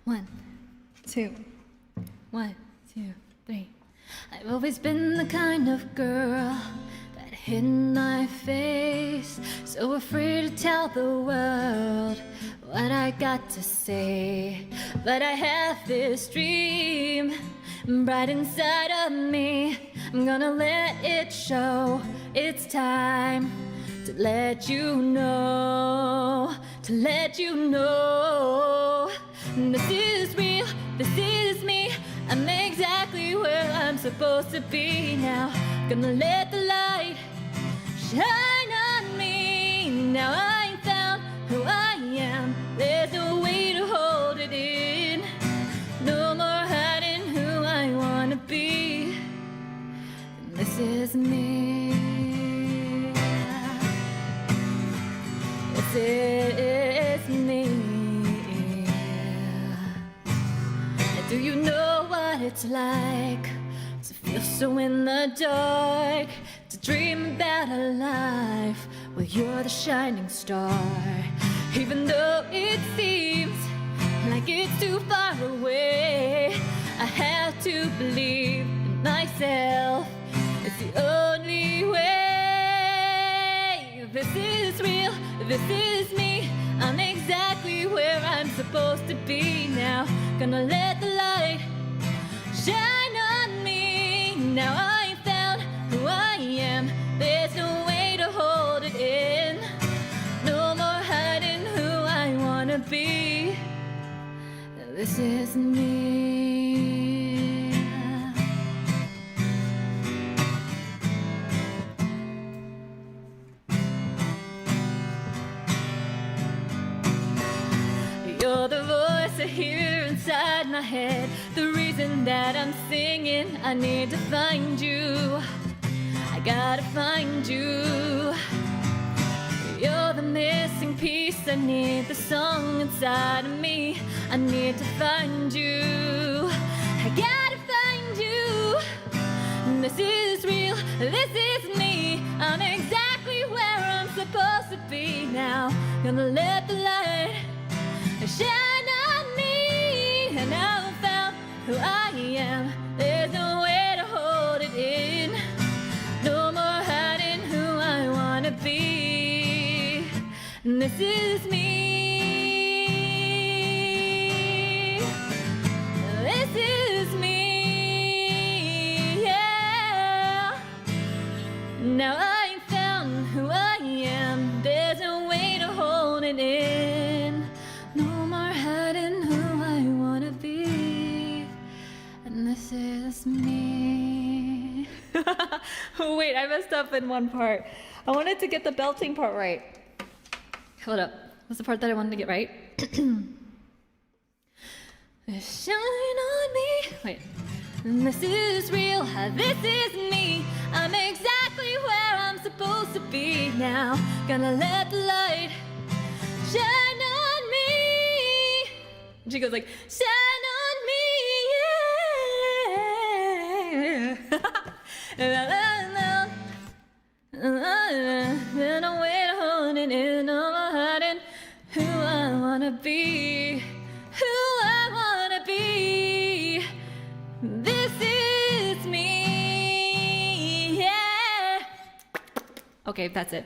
1, 2, 1, 2, 3. I've always been the kind of girl that hid my face, so afraid to tell the world what I got to say. But I have this dream bright inside of me. I'm gonna let it show. It's time to let you know, to let you know. This is real, this is me. I'm exactly where I'm supposed to be now. Gonna let the light shine on me. Now I found who I am. There's no way to hold it in. No more hiding who I wanna be. This is me. This is me. Do you know what it's like to feel so in the dark? To dream about a life where you're the shining star. Even though it seems like it's too far away, I have to believe in myself. It's the only way. This is real, this is me. I'm exactly where I'm supposed to be now. Gonna let the light shine on me. Now I found who I am. There's no way to hold it in. No more hiding who I wanna be. This is me. You're the voice I hear inside my head. The reason that I'm singing, I need to find you. I gotta find you. You're the missing piece. I need the song inside of me. I need to find you. I gotta find you. This is real, this is me. I'm exactly where I'm supposed to be now. Gonna let the light shine on me. And now I found who I am. There's no way to hold it in. No more hiding who I wanna be. And this is me. This is me. Yeah. Now I found who I am. There's no way to hold it in. No more hiding who I wanna be. And this is me. Wait, I messed up in one part. I wanted to get the belting part right. Hold up. What's the part that I wanted to get right? Shine on me. Wait. And this is real. This is me. I'm exactly where I'm supposed to be now. Gonna let the light shine on me. She goes like, shine on me, yeah. There's no way to hold it in. No more hiding who I wanna be. Who I wanna be. This is me, yeah. Okay, that's it.